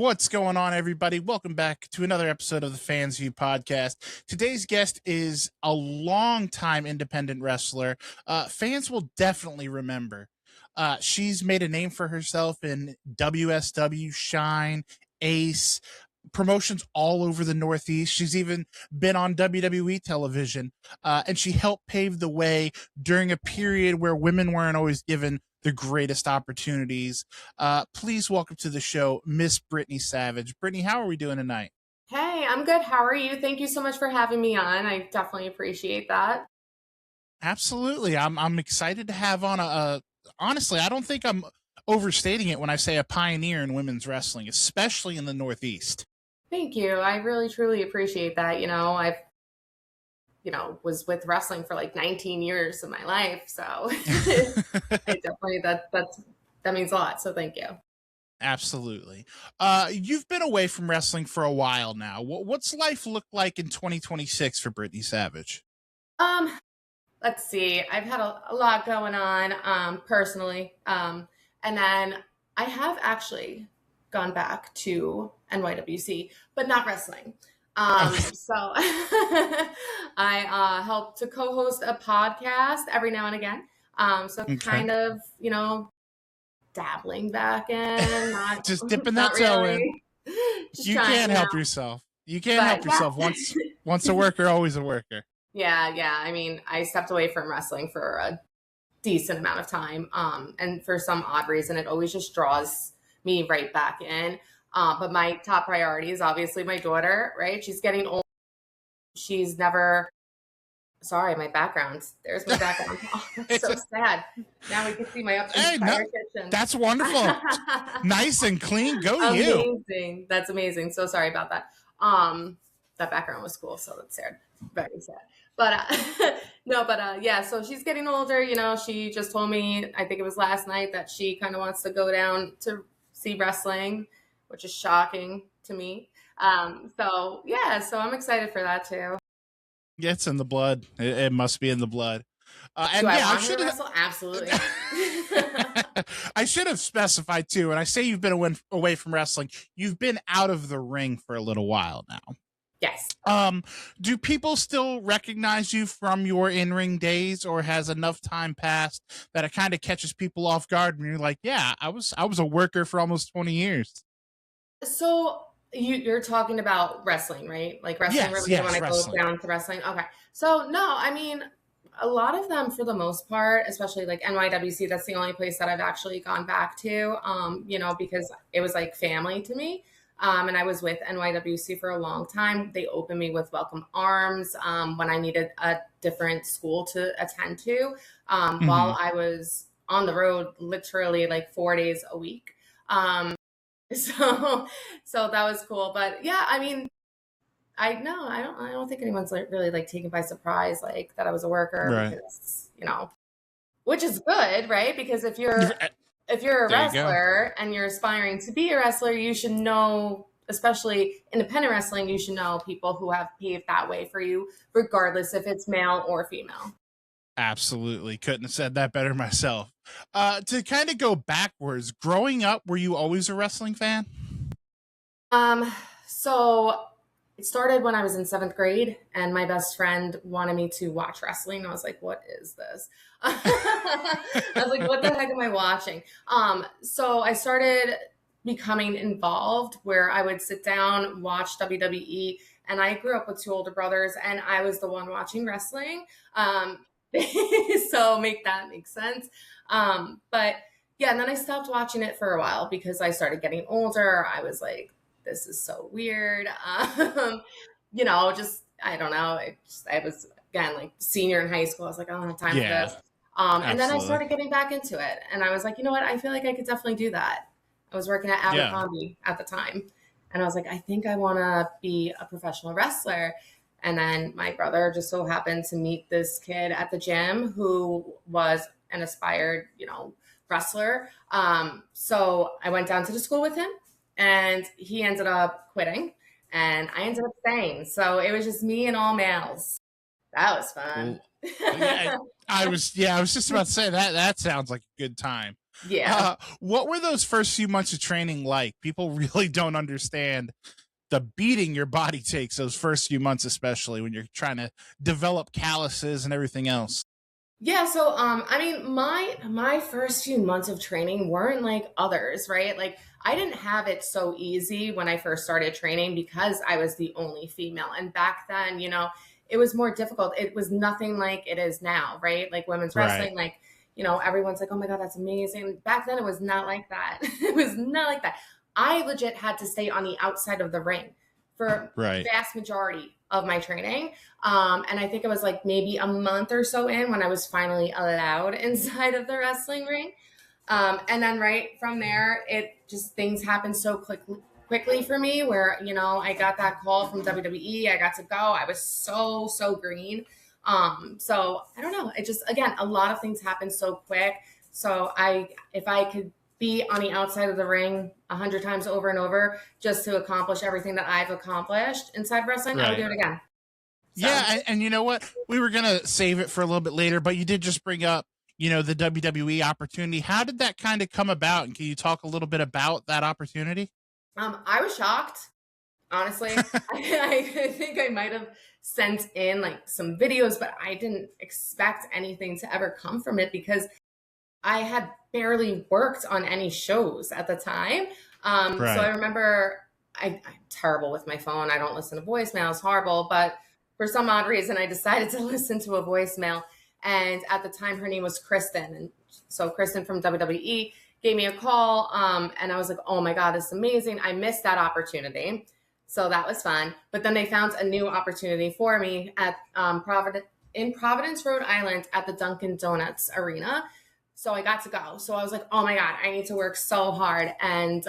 What's going on, everybody? Welcome back to another episode of the Fans View podcast. Today's guest is a longtime independent wrestler. Fans will definitely remember. She's made a name for herself in WSW, Shine, Ace, promotions all over the Northeast. She's even been on WWE television, and she helped pave the way during a period where women weren't always given the greatest opportunities. Please welcome to the show, Miss Brittney Savage. Brittney, how are we doing tonight? Hey, I'm good. How are you? Thank you so much for having me on. I definitely appreciate that. Absolutely. I'm excited to have on honestly, I don't think I'm overstating it when I say a pioneer in women's wrestling, especially in the Northeast. Thank you. I really, truly appreciate that. I've was with wrestling for like 19 years of my life. So I definitely, that means a lot. So thank you. Absolutely. You've been away from wrestling for a while now. What's life look like in 2026 for Brittney Savage? Let's see. I've had a lot going on personally. And then I have actually gone back to NYWC, but not wrestling. So I help to co-host a podcast every now and again. So Okay. kind of, dabbling back in, not just dipping that toe in. You can't help out. yourself. You can't help yourself. Once a worker, always a worker. Yeah. I mean, I stepped away from wrestling for a decent amount of time. And for some odd reason, it always just draws me right back in. But my top priority is obviously my daughter, right? She's getting old. She's never, sorry, my background. There's my background. Oh, that's so sad. Now we can see my entire kitchen. That's wonderful. Nice and clean. Go amazing. You. That's amazing. So sorry about that. That background was cool. So that's sad. Very sad. But yeah, so she's getting older. She just told me, I think it was last night, that she kind of wants to go down to see wrestling, which is shocking to me. So I'm excited for that too. Yeah, it's in the blood. It must be in the blood. And I should wrestle. Absolutely. I should have specified too. And I say you've been away from wrestling. You've been out of the ring for a little while now. Yes. Do people still recognize you from your in-ring days, or has enough time passed that it kind of catches people off guard when you're like, yeah, I was a worker for almost 20 years. So you're talking about wrestling, right? Like wrestling, yes, when I go down to wrestling. Okay. So no, I mean, a lot of them for the most part, especially like NYWC, that's the only place that I've actually gone back to, because it was like family to me. And I was with NYWC for a long time. They opened me with welcome arms when I needed a different school to attend to while I was on the road, literally like 4 days a week. So that was cool. But yeah, I mean, I don't think anyone's like really like taken by surprise, like that I was a worker, right. Because, which is good, right? Because if you're a wrestler and you're aspiring to be a wrestler, you should know, especially independent wrestling, you should know people who have paved that way for you, regardless if it's male or female. Absolutely. Couldn't have said that better myself. To kind of go backwards, growing up, were you always a wrestling fan? So it started when I was in 7th grade, and my best friend wanted me to watch wrestling. I was like, what is this? I was like, what the heck am I watching? So I started becoming involved where I would sit down, watch WWE, and I grew up with 2 older brothers, and I was the one watching wrestling. So make that make sense. But yeah, and then I stopped watching it for a while because I started getting older. I was like, this is so weird. Just, I don't know. I was, again, like senior in high school. I was like, I don't have time for this. And then I started getting back into it. And I was like, you know what? I feel like I could definitely do that. I was working at Abercrombie at the time. And I was like, I think I want to be a professional wrestler. And then my brother just so happened to meet this kid at the gym who was an aspired, wrestler. So I went down to the school with him, and he ended up quitting, and I ended up staying. So it was just me and all males. That was fun. I was just about to say that sounds like a good time. Yeah. What were those first few months of training like? People really don't understand the beating your body takes those first few months, especially when you're trying to develop calluses and everything else. Yeah, so I mean my first few months of training weren't like others, right? Like I didn't have it so easy when I first started training because I was the only female. And back then, it was more difficult. It was nothing like it is now, right? Like women's Right. wrestling, like, everyone's like, "Oh my God, that's amazing." Back then it was not like that. It was not like that. I legit had to stay on the outside of the ring for Right. vast majority of my training. And I think it was like maybe a month or so in when I was finally allowed inside of the wrestling ring. And then right from there, it just things happened so quickly for me where, I got that call from WWE. I got to go. I was so green. So I don't know. It just, again, a lot of things happened so quick. So if I could be on the outside of the ring 100 times over and over just to accomplish everything that I've accomplished inside wrestling, I would do it again. So. Yeah, and you know what? We were gonna save it for a little bit later, but you did just bring up, the WWE opportunity. How did that kind of come about? And can you talk a little bit about that opportunity? I was shocked, honestly. I think I might have sent in like some videos, but I didn't expect anything to ever come from it because I had barely worked on any shows at the time. So I remember I'm terrible with my phone. I don't listen to voicemails, horrible. But for some odd reason, I decided to listen to a voicemail. And at the time, her name was Kristen. And so Kristen from WWE gave me a call. And I was like, oh my God, this is amazing. I missed that opportunity. So that was fun. But then they found a new opportunity for me at in Providence, Rhode Island at the Dunkin' Donuts Arena. So I got to go. So I was like, oh my God, I need to work so hard. And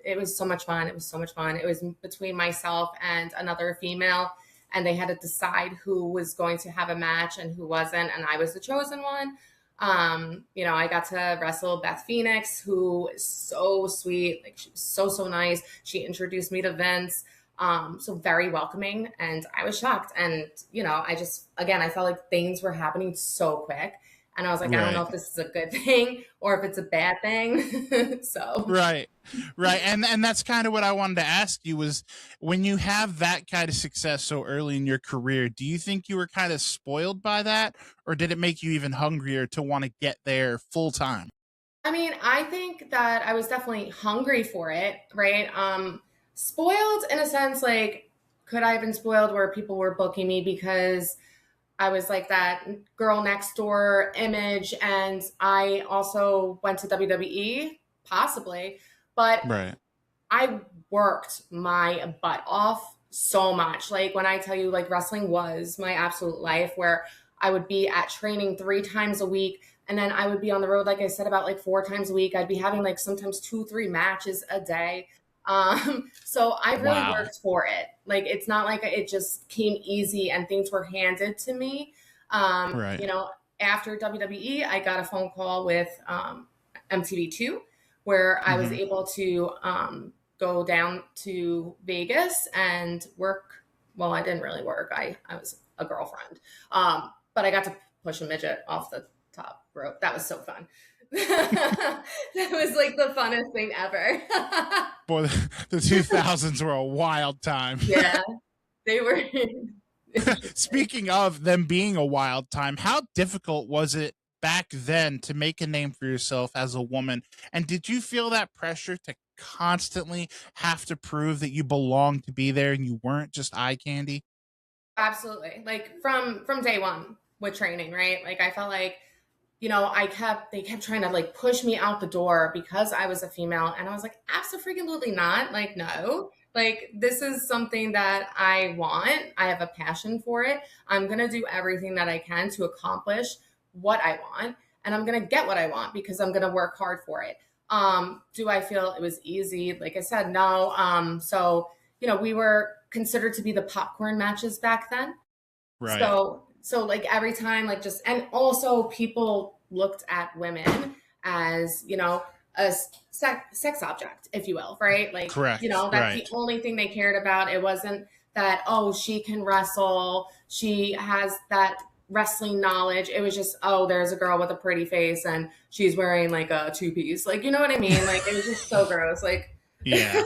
it was so much fun. It was so much fun. It was between myself and another female. And they had to decide who was going to have a match and who wasn't. And I was the chosen one. I got to wrestle Beth Phoenix, who is so sweet. Like she was so nice. She introduced me to Vince. So very welcoming. And I was shocked. And, I felt like things were happening so quick. And I was like, I don't know if this is a good thing or if it's a bad thing. So Right. And that's kind of what I wanted to ask you was when you have that kind of success so early in your career, do you think you were kind of spoiled by that? Or did it make you even hungrier to want to get there full time? I mean, I think that I was definitely hungry for it, right? Spoiled in a sense, like, could I have been spoiled where people were booking me because I was like that girl next door image, and I also went to WWE, possibly, but Right. I worked my butt off so much. Like when I tell you, like wrestling was my absolute life, where I would be at training 3 times a week, and then I would be on the road, like I said, about like 4 times a week. I'd be having like sometimes 2, 3 matches a day. So I really worked for it. Like, it's not like it just came easy and things were handed to me. Right. After WWE, I got a phone call with, MTV2 where I was able to, go down to Vegas and work. Well, I didn't really work. I was a girlfriend. But I got to push a midget off the top rope. That was so fun. That was like the funnest thing ever. Boy, the 2000s were a wild time. Yeah, they were. Speaking of them being a wild time, how difficult was it back then to make a name for yourself as a woman? And did you feel that pressure to constantly have to prove that you belonged to be there and you weren't just eye candy? Absolutely. Like from day one with training, right? Like I felt like, they kept trying to like push me out the door because I was a female. And I was like, absolutely not. Like, no, like this is something that I want. I have a passion for it. I'm going to do everything that I can to accomplish what I want. And I'm going to get what I want because I'm going to work hard for it. Do I feel it was easy? Like I said, no. So, we were considered to be the popcorn matches back then. Right. So like every time, like and also people looked at women as, a sex object, if you will, right? Like, Correct. That's the only thing they cared about. It wasn't that, oh, she can wrestle. She has that wrestling knowledge. It was just, oh, there's a girl with a pretty face and she's wearing like a two-piece. Like, you know what I mean? Like, it was just so gross. Like, Yeah.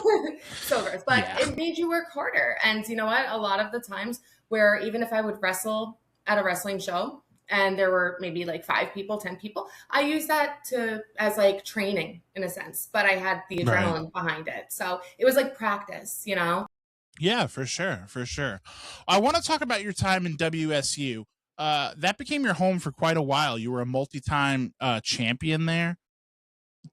so gross. But Yeah. it made you work harder. And you know what? A lot of the times where even if I would wrestle at a wrestling show and there were maybe like 5 people, 10 people, I used that as like training in a sense, but I had the adrenaline behind it. So it was like practice, you know? Yeah, for sure. For sure. I want to talk about your time in WSU. That became your home for quite a while. You were a multi-time champion there.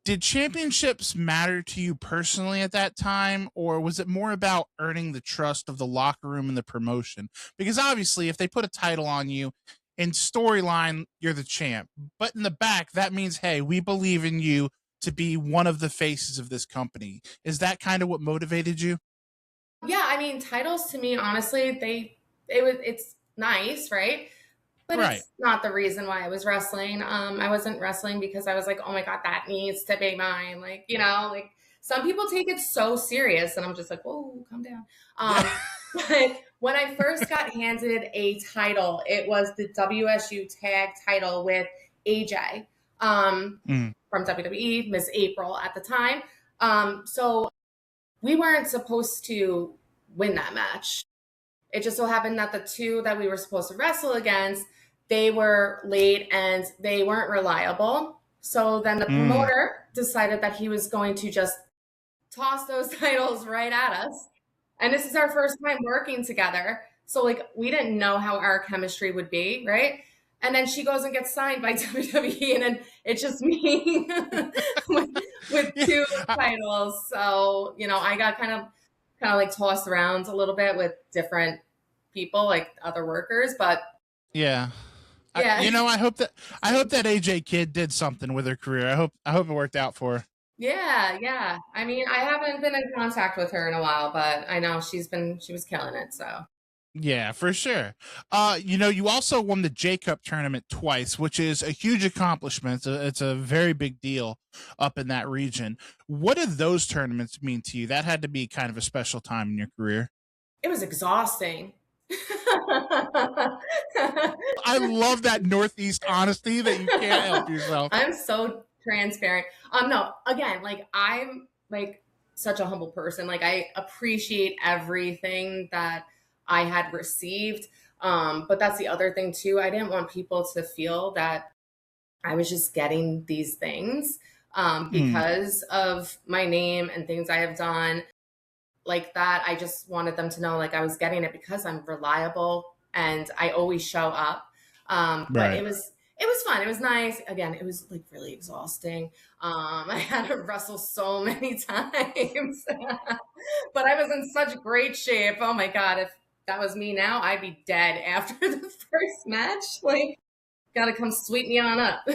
Did championships matter to you personally at that time, or was it more about earning the trust of the locker room and the promotion? Because obviously, if they put a title on you, in storyline, you're the champ. But in the back, that means, hey, we believe in you to be one of the faces of this company. Is that kind of what motivated you? Yeah, I mean, titles to me, honestly, it's nice, right? But Right. it's not the reason why I was wrestling. I wasn't wrestling because I was like, oh my God, that needs to be mine. Like, you know, like some people take it so serious and I'm just like, whoa, calm down. But when I first got handed a title, it was the WSU tag title with AJ from WWE, Miss April at the time. So we weren't supposed to win that match. It just so happened that the 2 that we were supposed to wrestle against, they were late and they weren't reliable. So then the promoter decided that he was going to just toss those titles right at us. And this is our first time working together. So like we didn't know how our chemistry would be, right? And then she goes and gets signed by WWE, and then it's just me with 2 titles. So, you know, I got kind of like tossed around a little bit with different people, like other workers, but yeah. yeah. I hope that AJ kid did something with her career. I hope it worked out for her. Yeah. I mean, I haven't been in contact with her in a while, but I know she was killing it. So yeah, for sure. You also won the J-Cup tournament twice, which is a huge accomplishment. It's a very big deal up in that region. What did those tournaments mean to you? That had to be kind of a special time in your career. It was exhausting. I love that Northeast honesty that you can't help yourself. I'm so transparent. No, again, like I'm like such a humble person. Like I appreciate everything that I had received. But that's the other thing too. I didn't want people to feel that I was just getting these things because of my name and things I have done like that. I just wanted them to know like I was getting it because I'm reliable and I always show up. But it was fun. It was nice. Again, it was like really exhausting. I had to wrestle so many times, but I was in such great shape. Oh my God. If that was me now, I'd be dead after the first match. Like, gotta come sweep me on up.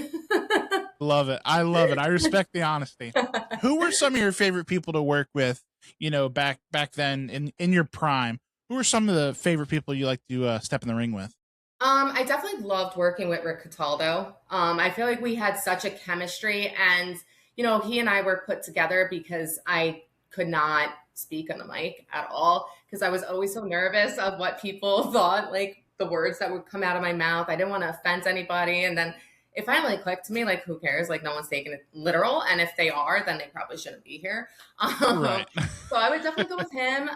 Love it. I love it. I respect the honesty. Who were some of your favorite people to work with, back then in your prime? Who were some of the favorite people you like to step in the ring with? I definitely loved working with Rick Cataldo. I feel like we had such a chemistry and, he and I were put together because I could not speak on the mic at all because I was always so nervous of what people thought, like the words that would come out of my mouth. I didn't want to offend anybody. And then it finally clicked to me, like, who cares? Like, no one's taking it literal. And if they are, then they probably shouldn't be here. Right. So I would definitely go with him.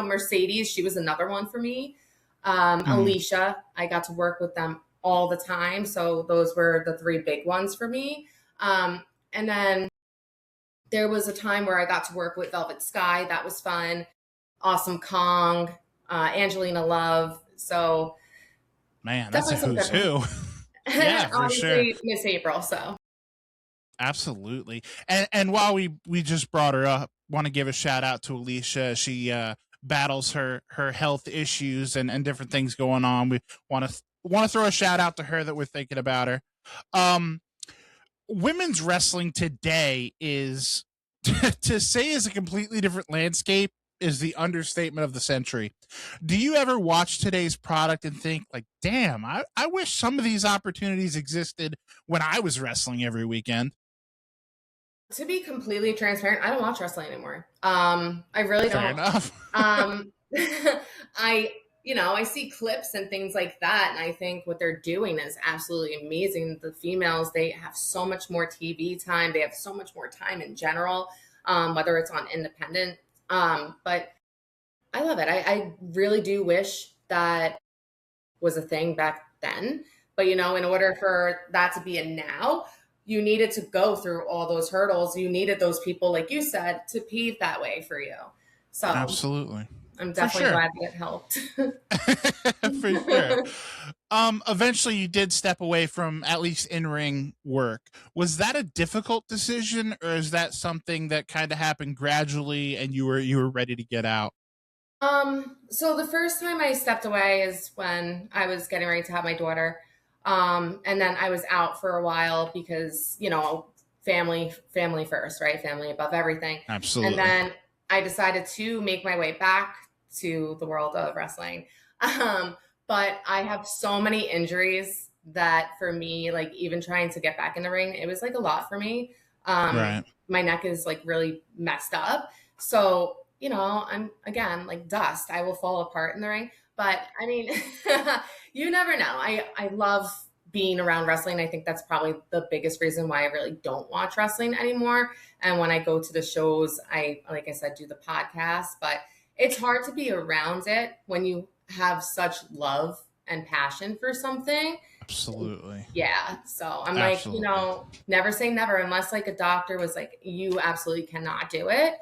Mercedes, she was another one for me. Alicia, I got to work with them all the time. So those were the 3 big ones for me. And then there was a time where I got to work with Velvet Sky. That was fun. Awesome Kong, Angelina Love. So man, that's a who's who. Yeah, for sure. Miss April. So absolutely. And while we just brought her up, want to give a shout out to Alicia. She battles her health issues and different things going on. We want to throw a shout out to her that we're thinking about her. Women's wrestling today is to say is a completely different landscape is the understatement of the century. Do you ever watch today's product and think like, damn, I wish some of these opportunities existed when I was wrestling every weekend? To be completely transparent, I don't watch wrestling anymore. I really don't. Fair enough. I I see clips and things like that, and I think what they're doing is absolutely amazing. The females, they have so much more TV time. They have so much more time in general, whether it's on independent. But I love it. I really do wish that was a thing back then. But, in order for that to be a now, you needed to go through all those hurdles. You needed those people, like you said, to pave that way for you. So absolutely. I'm definitely glad that it helped. For sure. Eventually you did step away from at least in-ring work. Was that a difficult decision, or is that something that kind of happened gradually and you were ready to get out? So the first time I stepped away is when I was getting ready to have my daughter. And then I was out for a while because, family first, right? Family above everything. Absolutely. And then I decided to make my way back to the world of wrestling. But I have so many injuries that for me, like even trying to get back in the ring, it was like a lot for me. Right. My neck is like really messed up. So, I'm again, like dust, I will fall apart in the ring. But I mean, you never know. I love being around wrestling. I think that's probably the biggest reason why I really don't watch wrestling anymore. And when I go to the shows, like I said, do the podcast, but it's hard to be around it when you have such love and passion for something. Absolutely. Yeah. So I'm Absolutely. like, never say never unless like a doctor was like, you absolutely cannot do it.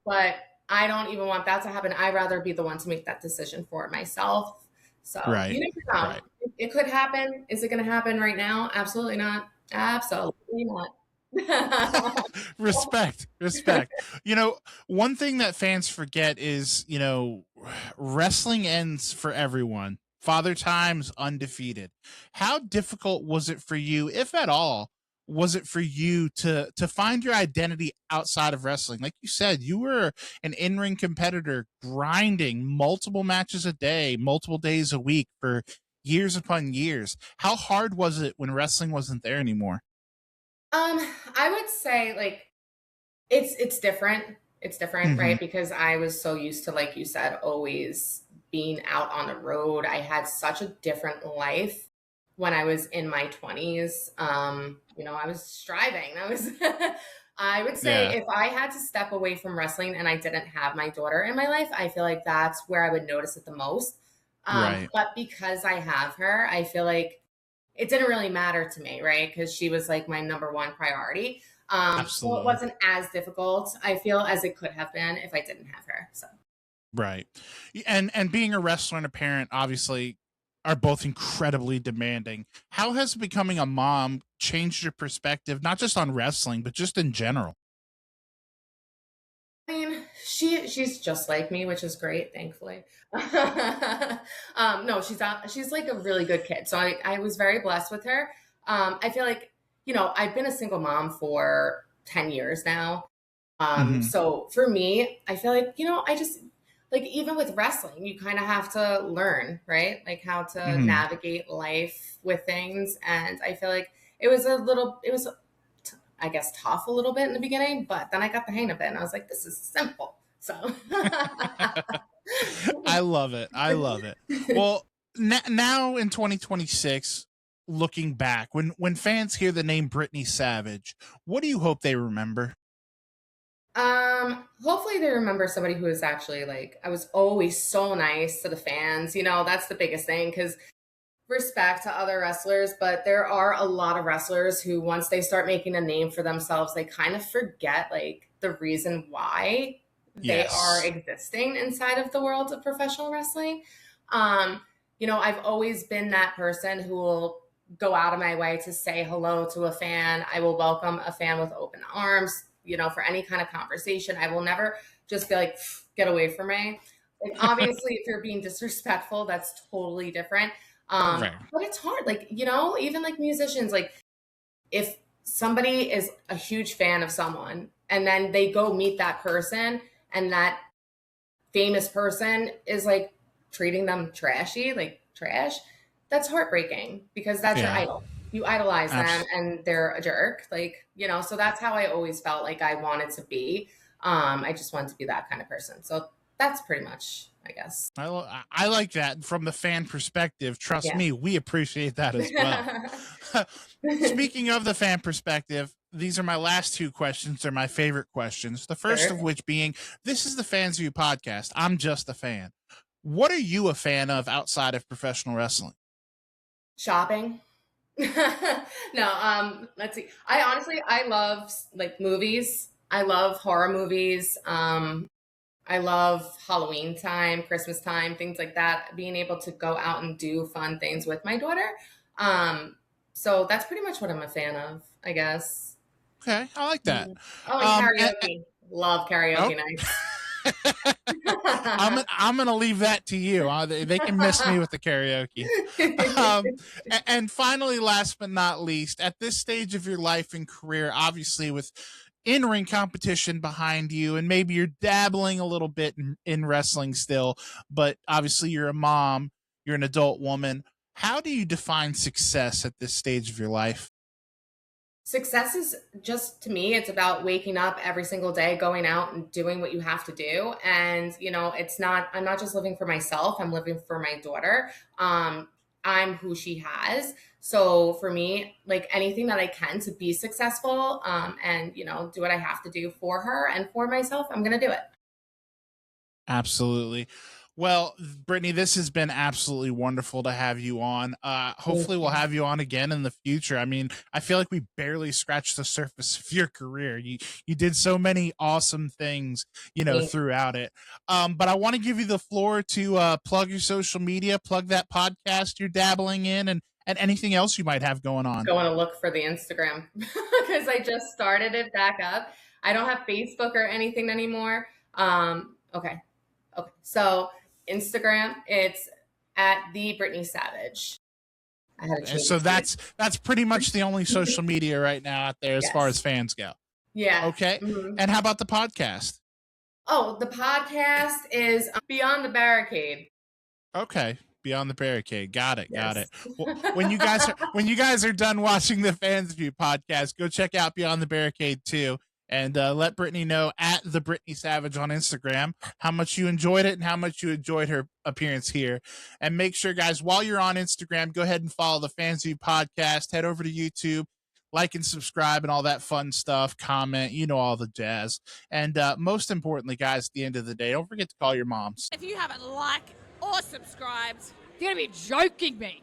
But I don't even want that to happen. I'd rather be the one to make that decision for myself. So Right. you never know. Right. It could happen. Is it going to happen right now? Absolutely not. Absolutely not. Respect. One thing that fans forget is, wrestling ends for everyone. Father Time's undefeated. How difficult was it for you, if at all, was it for you to find your identity outside of wrestling? Like you said, you were an in-ring competitor grinding multiple matches a day, multiple days a week for years upon years. How hard was it when wrestling wasn't there anymore? I would say like it's different. It's different, right? Because I was so used to, like you said, always being out on the road. I had such a different life when I was in my 20s. I was striving. I would say if I had to step away from wrestling and I didn't have my daughter in my life, I feel like that's where I would notice it the most. Right. But because I have her, I feel like it didn't really matter to me, right? Because she was like my number one priority. So it wasn't as difficult, I feel, as it could have been if I didn't have her. So right. And being a wrestler and a parent obviously are both incredibly demanding. How has becoming a mom changed your perspective, not just on wrestling, but just in general? I mean, she's just like me, which is great, thankfully. No, she's like a really good kid. So I was very blessed with her. I feel like, I've been a single mom for 10 years now. So for me, I feel like, I just like, even with wrestling, you kind of have to learn, right? Like how to navigate life with things. And I feel like it was I guess, tough a little bit in the beginning, but then I got the hang of it and I was like, this is simple. So I love it. Well, now in 2026, looking back, when fans hear the name Brittney Savage, what do you hope they remember? Hopefully they remember somebody who is actually like, I was always so nice to the fans. That's the biggest thing, because respect to other wrestlers, but there are a lot of wrestlers who, once they start making a name for themselves, they kind of forget like the reason why they are existing inside of the world of professional wrestling. I've always been that person who will go out of my way to say hello to a fan. I will welcome a fan with open arms, for any kind of conversation. I will never just be like, get away from me. Like, obviously, if you're being disrespectful, that's totally different. But it's hard. Like, even like musicians, like if somebody is a huge fan of someone and then they go meet that person and that famous person is like treating them trashy, like trash, that's heartbreaking, because that's your idol. You idolize them and they're a jerk. Like, so that's how I always felt like I wanted to be. I just wanted to be that kind of person. So that's pretty much, I guess. I like that from the fan perspective. Trust me, we appreciate that as well. Speaking of the fan perspective, these are my last two questions. They're my favorite questions. The first of which being, this is the Fans View podcast. I'm just a fan. What are you a fan of outside of professional wrestling? Shopping. No, let's see. I love like movies. I love horror movies. I love Halloween time, Christmas time, things like that. Being able to go out and do fun things with my daughter. So that's pretty much what I'm a fan of, I guess. Okay, I like that. Oh, and karaoke. Love karaoke nights. I'm gonna leave that to you. They can miss me with the karaoke. And finally, last but not least, at this stage of your life and career, obviously with in-ring competition behind you, and maybe you're dabbling a little bit in wrestling still, but obviously you're a mom, you're an adult woman. How do you define success at this stage of your life? Success is just, to me, it's about waking up every single day, going out and doing what you have to do. And, I'm not just living for myself, I'm living for my daughter. I'm who she has. So for me, like anything that I can to be successful, and, do what I have to do for her and for myself, I'm going to do it. Absolutely. Well, Brittney, this has been absolutely wonderful to have you on. Hopefully we'll have you on again in the future. I mean, I feel like we barely scratched the surface of your career. You did so many awesome things, throughout it. But I want to give you the floor to plug your social media, plug that podcast you're dabbling in, and anything else you might have going on. Going to look for the Instagram because I just started it back up. I don't have Facebook or anything anymore. Okay. So Instagram, it's at the Brittney Savage. I had to change. So that's pretty much the only social media right now out there as far as fans go. Yeah. Okay. Mm-hmm. And how about the podcast? Oh, the podcast is Beyond the Barricade. Okay. Beyond the Barricade. Got it. Well, when you guys are done watching the Fans View podcast, go check out Beyond the Barricade too. And let Brittney know at the Brittney Savage on Instagram how much you enjoyed it and how much you enjoyed her appearance here. And make sure, guys, while you're on Instagram, go ahead and follow the Fans View podcast. Head over to YouTube, like and subscribe and all that fun stuff. Comment, all the jazz. And most importantly, guys, at the end of the day, don't forget to call your moms. If you haven't liked or subscribed, you're going to be joking me.